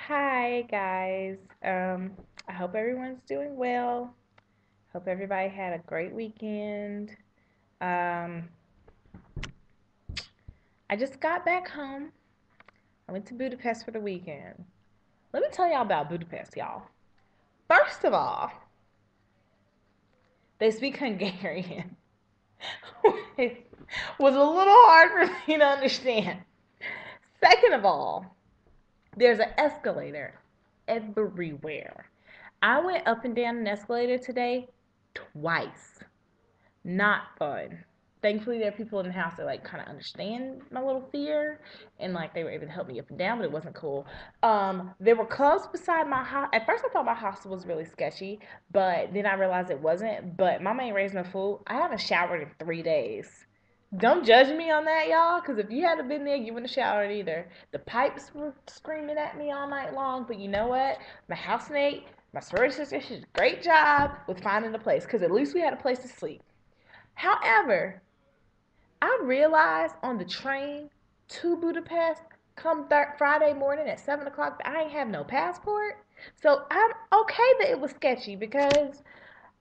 Hi guys. I hope everyone's doing well. Hope everybody had a great weekend. Um, I just got back home. I went to Budapest for the weekend. Let me tell y'all about Budapest, y'all. First of all, they speak Hungarian, which was a little hard for me to understand. Second of all, there's an escalator everywhere. I went up and down an escalator today twice. Not fun. Thankfully, there are people in the house that like kind of understand my little fear, and like they were able to help me up and down, but it wasn't cool. There were clubs beside my house. At first, I thought my hostel was really sketchy, but then I realized it wasn't. But mama ain't raised no fool. I haven't showered in 3 days. Don't judge me on that, y'all, because if you hadn't been there, you wouldn't have showered either. The pipes were screaming at me all night long, but you know what? My housemate, my sorority sister, she did a great job with finding a place, because at least we had a place to sleep. However, I realized on the train to Budapest come Friday morning at 7 o'clock that I ain't have no passport. So I'm okay that it was sketchy because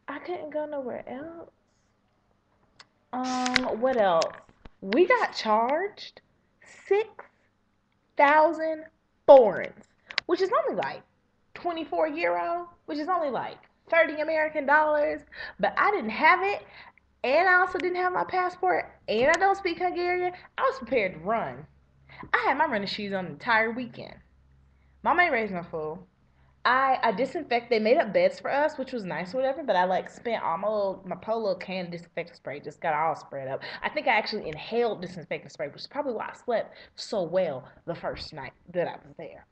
I couldn't go nowhere else. What else? We got charged 6,000 forints, which is only like 24 euro, which is only like 30 American dollars. But I didn't have it, and I also didn't have my passport, and I don't speak Hungarian. I was prepared to run. I had my running shoes on the entire weekend. Mama ain't raised no fool. I disinfect. They made up beds for us, which was nice or whatever. But I like spent all my polo can of disinfectant spray just got all spread up. I think I actually inhaled disinfectant spray, which is probably why I slept so well the first night that I was there.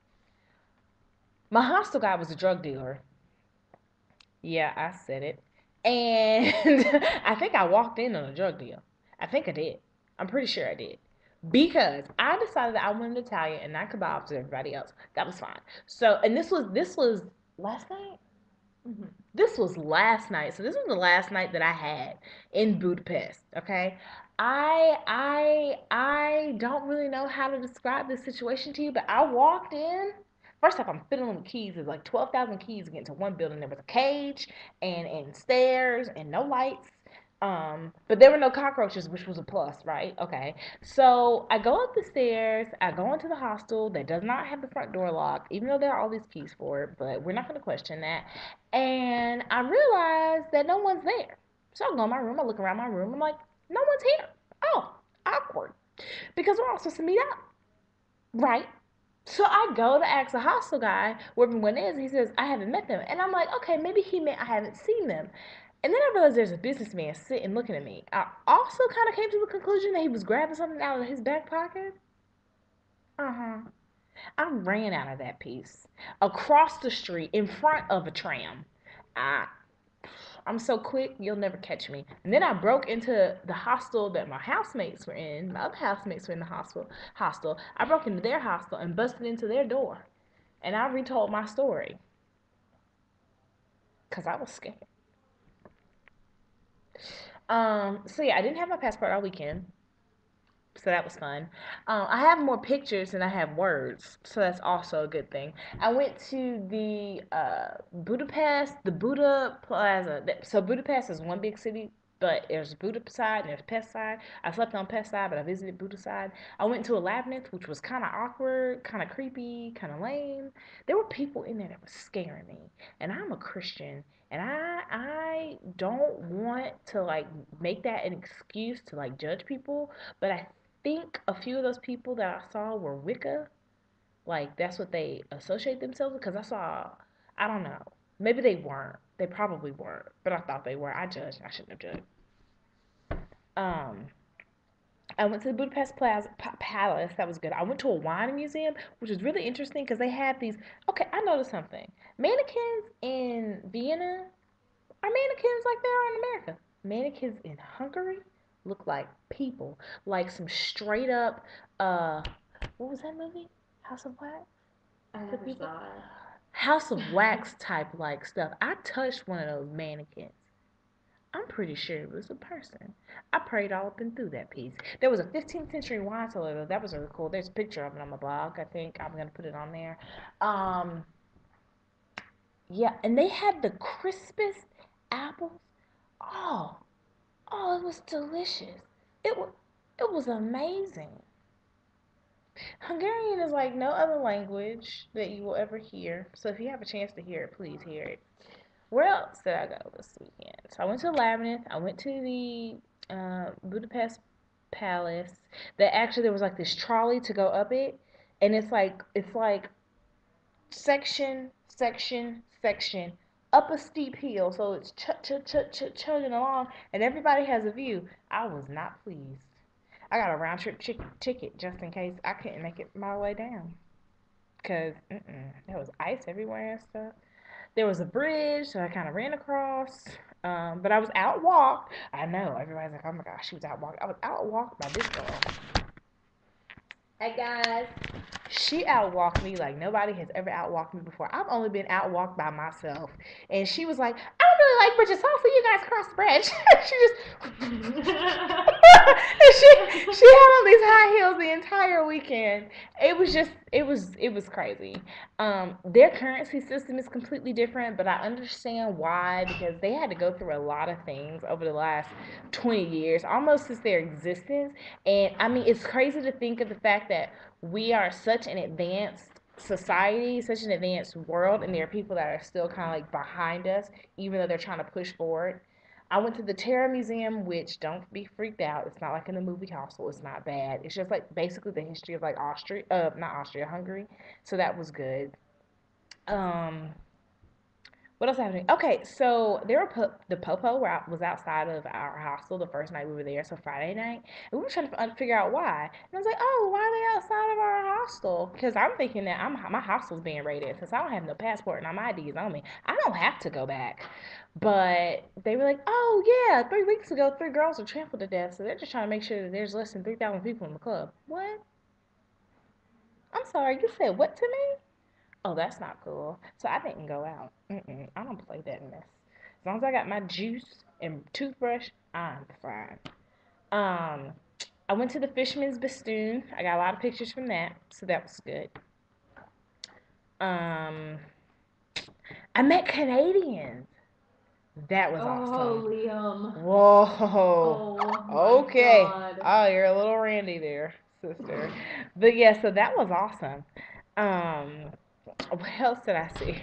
My hostel guy was a drug dealer. Yeah, I said it. And I think I walked in on a drug deal. I think I did. I'm pretty sure I did. Because I decided that I wanted Italian and not kebabs and everybody else. That was fine. So, and this was last night. This was last night. So this was the last night that I had in Budapest. Okay, I don't really know how to describe this situation to you, but I walked in. First off, I'm fiddling with keys. There's like 12,000 keys to get into one building. There was a cage and stairs and no lights. But there were no cockroaches, which was a plus, right? Okay. So I go up the stairs. I go into the hostel that does not have the front door locked, even though there are all these keys for it. But we're not going to question that. And I realized that no one's there. So I go in my room. I look around my room. I'm like, no one's here. Oh, awkward. Because we're all supposed to meet up, right? So I go to ask the hostel guy where everyone is. He says, I haven't met them. And I'm like, okay, maybe he meant I haven't seen them. And then I realized there's a businessman sitting looking at me. I also kind of came to the conclusion that he was grabbing something out of his back pocket. Uh huh. I ran out of that piece across the street in front of a tram. I I'm so quick, you'll never catch me. And then I broke into the hostel that my housemates were in. My other housemates were in the hostel. I broke into their hostel and busted into their door. And I retold my story because I was scared. So yeah, I didn't have my passport all weekend. So that was fun. I have more pictures than I have words, so that's also a good thing. I went to the Budapest, the Buda Plaza. So Budapest is one big city, but there's Buda side and there's Pest side. I slept on Pest side, but I visited Buda side. I went to a labyrinth, which was kind of awkward, kind of creepy, kind of lame. There were people in there that was scaring me, and I'm a Christian, and I don't want to like make that an excuse to like judge people, but I think a few of those people that I saw were Wicca. Like that's what they associate themselves with. Because I saw, I don't know, maybe they weren't. They probably weren't, but I thought they were. I judged. I shouldn't have judged. Um, I went to the Budapest Palace. That was good. I went to a wine museum, which was really interesting because they had these. Okay, I noticed something. Mannequins in Vienna are mannequins like they are in America. Mannequins in Hungary look like people, like some straight up. Uh, what was that movie? House of Wax. I The never people. saw it. House of Wax type like stuff. I touched one of those mannequins. I'm pretty sure it was a person. I prayed all up and through that piece. There was a 15th century wine cellar though. That was really cool. There's a picture of it on my blog. I think I'm gonna put it on there. Um, yeah, and they had the crispest apples. Oh, oh, it was delicious. It was, it was amazing. Hungarian is like no other language that you will ever hear. So if you have a chance to hear it, please hear it. Where else did I go this weekend? So I went to the Labyrinth. I went to the Budapest Palace. That actually there was like this trolley to go up it, and it's like section up a steep hill. So it's chugging along, and everybody has a view. I was not pleased. I got a round trip ticket just in case I couldn't make it my way down, cause there was ice everywhere and stuff. There was a bridge, so I kind of ran across. But I was out walked. I know everybody's like, "Oh my gosh, she was out walked." I was out walked by this girl. Hey guys. She outwalked me like nobody has ever outwalked me before. I've only been outwalked by myself. And she was like, I don't really like bridges, so hopefully you guys cross the bridge. She just and she had on these high heels the entire weekend. It was crazy. Their currency system is completely different, but I understand why because they had to go through a lot of things over the last 20 years, almost since their existence. And I mean, it's crazy to think of the fact that we are such an advanced society, such an advanced world, and there are people that are still kind of like behind us, even though they're trying to push forward. I went to the Terror Museum, which don't be freaked out. It's not like in the movie Hostel. It's not bad. It's just like basically the history of like Austria, not Austria, Hungary. So that was good. Um, what else happening? Okay, so there were the popo where I was outside of our hostel the first night we were there, so Friday night, and we were trying to figure out why. And I was like, "Oh, why are they outside of our hostel?" Because I'm thinking that my hostel's being raided since I don't have no passport and my ID is on me. I don't have to go back. But they were like, "Oh yeah, 3 weeks ago, 3 girls were trampled to death, so they're just trying to make sure that there's less than 3,000 people in the club." What? I'm sorry, you said what to me? Oh, that's not cool. So I didn't go out. I don't play that mess. As long as I got my juice and toothbrush, I'm fine. Um, I went to the Fisherman's Bastion. I got a lot of pictures from that, so that was good. Um, I met Canadians. That was Oh, awesome. Liam. Whoa. Oh my Okay. God. Oh, you're a little randy there, sister. But yeah, so that was awesome. What else did I see?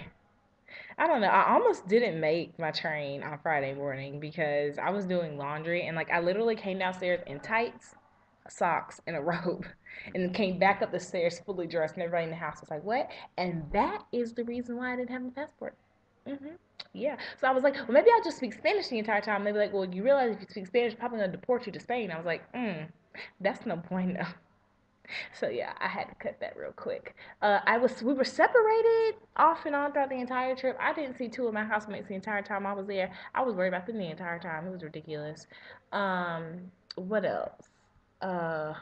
I don't know. I almost didn't make my train on Friday morning because I was doing laundry and like I literally came downstairs in tights, socks, and a robe, and then came back up the stairs fully dressed, and everybody in the house was like, "What?" And that is the reason why I didn't have my passport. Yeah. So I was like, well, maybe I'll just speak Spanish the entire time. They'd be like, well, you realize if you speak Spanish, they're probably gonna deport you to Spain. I was like, that's no point. No. So yeah, I had to cut that real quick. We were separated off and on throughout the entire trip. I didn't see two of my housemates the entire time I was there. I was worried about them the entire time. It was ridiculous. What else? Uh,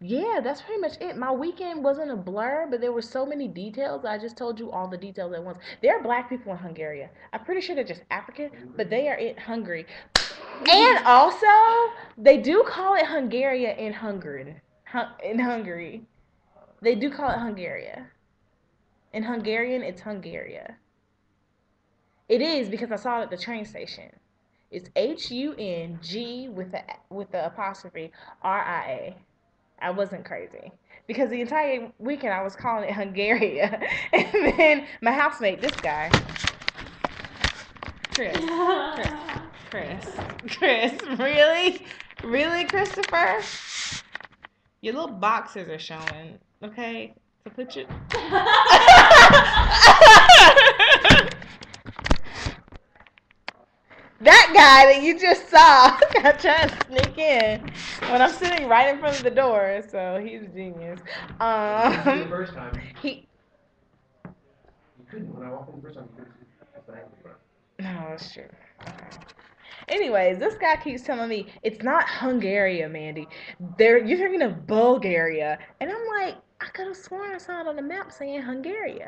yeah, that's pretty much it. My weekend wasn't a blur, but there were so many details. I just told you all the details at once. There are black people in Hungary. I'm pretty sure they're just African, but they are in Hungary. And also, they do call it Hungary in Hungary. In Hungary. They do call it Hungaria. In Hungarian, it's Hungaria. It is because I saw it at the train station. It's HUNG with the apostrophe RIA. I wasn't crazy because the entire weekend I was calling it Hungaria, and then my housemate, this guy, Chris, Chris, Chris, Chris, really, really, Christopher, your little boxes are showing. Okay, so put your that guy that you just saw got trying to sneak in when I'm sitting right in front of the door, so he's a genius. The first time. He. You couldn't when I walked in the first time. You couldn't. No, that's true. Okay. Anyways, this guy keeps telling me it's not Hungary, Mandy. You're thinking of Bulgaria, and I'm like, I could have sworn I saw it on the map saying Hungary.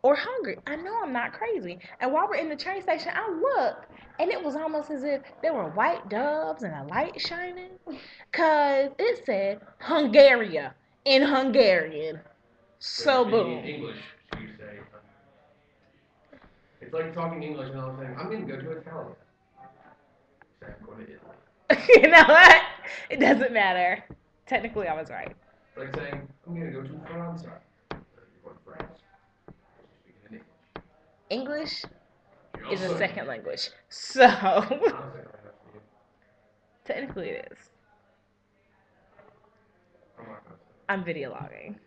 or hungry. I know I'm not crazy. And while we're in the train station, I look, and it was almost as if there were white doves and a light shining, cause it said Hungaria in Hungarian. So So you're speaking in boom. English, so you say, it's like talking English and all saying, I'm going to go to Italia. Say, I'm going to Italy. You know what? It doesn't matter. Technically, I was right. It's like saying, I'm going to go to France. You're going to France. You're speaking in English. English You're is a also second language, so honestly, technically it is. I'm not going to say. I'm video logging.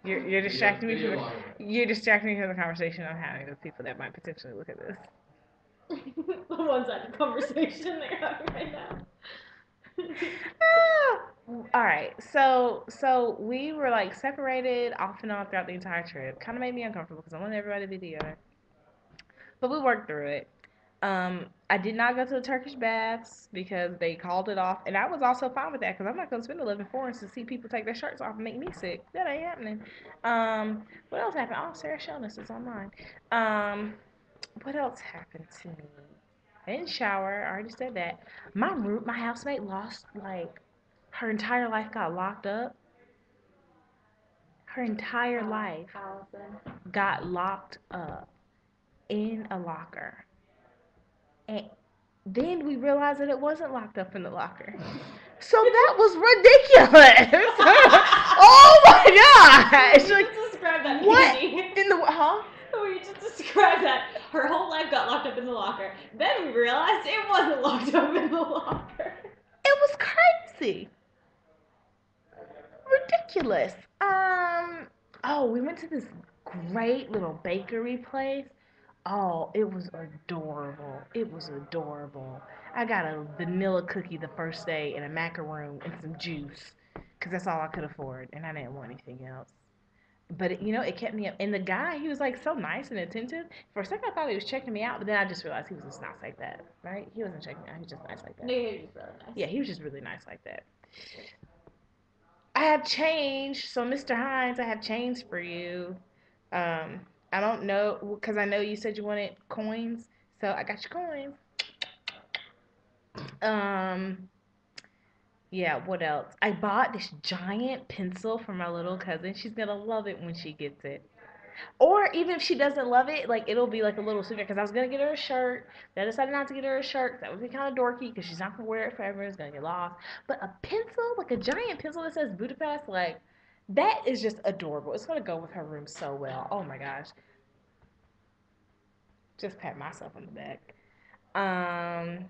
You're distracting me from Video logging. you're distracting me from the conversation I'm having with people that might potentially look at this. The one-sided conversation they're having right now. All right, so we were like separated off and on throughout the entire trip. Kind of made me uncomfortable because I wanted everybody to be together, but we worked through it. I did not go to the Turkish baths because they called it off, and I was also fine with that because I'm not gonna spend 11 foreigns to see people take their shirts off and make me sick. That ain't happening. What else happened? Oh, Sarah Shelness is online. What else happened to me? I didn't shower. I already said that. My housemate lost like her entire life got locked up. Her entire life Allison. got locked up in a locker. And then we realized that it wasn't locked up in the locker. So that was ridiculous. Oh my gosh. You Like, just described that what Andy. in the huh? Oh, you just described that her whole life got locked up in the locker. Then we realized it wasn't locked up in the locker. It was crazy. Ridiculous. Oh, we went to this great little bakery place. Oh, it was adorable. It was adorable. I got a vanilla cookie the first day and a macaroon and some juice because that's all I could afford, and I didn't want anything else. But it kept me up. And the guy, he was like so nice and attentive. For a second, I thought he was checking me out, but then I just realized he was just nice like that, right? He wasn't checking me out. He was just nice like that. No, you're just really nice. Yeah, he was just really nice like that. I have change. So, Mr. Hines, I have change for you. I don't know because I know you said you wanted coins, so I got your coins. Um, yeah. What else? I bought this giant pencil for my little cousin. She's gonna love it when she gets it. Or even if she doesn't love it, like it'll be like a little souvenir. Because I was gonna get her a shirt, then I decided not to get her a shirt. That would be kind of dorky because she's not gonna wear it forever. It's gonna get lost. But a pencil, like a giant pencil that says Budapest, like that is just adorable. It's gonna go with her room so well. Oh my gosh, just pat myself on the back. Um,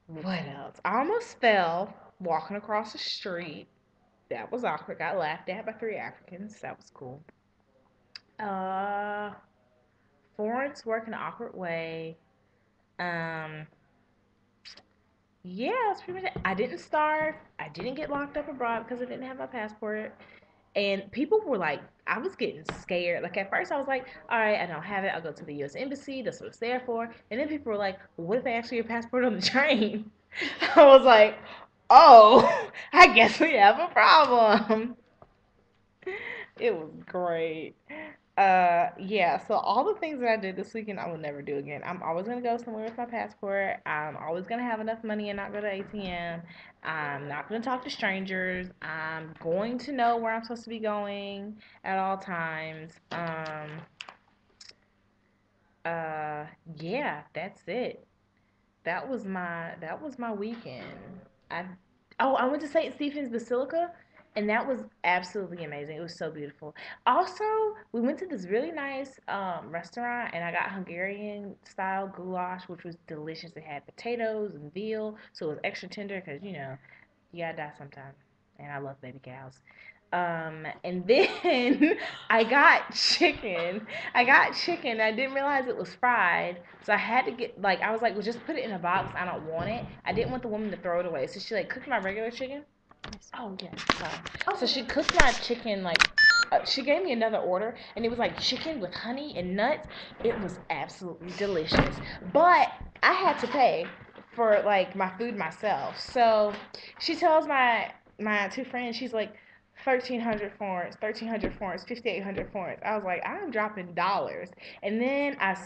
what else? I almost fell walking across the street. That was awkward. Got laughed at by three Africans. That was cool. Uh, Foreigners work in an awkward way. Um, yeah, that's pretty much it. I didn't starve. I didn't get locked up abroad because I didn't have my passport. And people were like, I was getting scared. Like at first, I was like, all right, I don't have it. I'll go to the U.S. Embassy. That's what it's there for. And then people were like, well, what if they ask for your passport on the train? I was like, oh, I guess we have a problem. It was great. Yeah, so all the things that I did this weekend, I will never do again. I'm always gonna go somewhere with my passport. I'm always gonna have enough money and not go to ATM. I'm not gonna talk to strangers. I'm going to know where I'm supposed to be going at all times. Uh, yeah, that's it. That was my weekend. I I went to St. Stephen's Basilica, and that was absolutely amazing. It was so beautiful. Also, we went to this really nice restaurant, and I got Hungarian style goulash, which was delicious. It had potatoes and veal, so it was extra tender because you gotta die sometime, and I love baby cows. And then I got chicken. I got chicken. I didn't realize it was fried, so I had to get like I was like, well, just put it in a box. I don't want it. I didn't want the woman to throw it away, so she like cooked my regular chicken. Oh yeah, sorry. So she cooked my chicken like she gave me another order, and it was like chicken with honey and nuts. It was absolutely delicious, but I had to pay for like my food myself. So she tells my two friends, she's like, 1,300 florins, 1,300 florins, 5,800 florins. I was like, I'm dropping dollars. And then I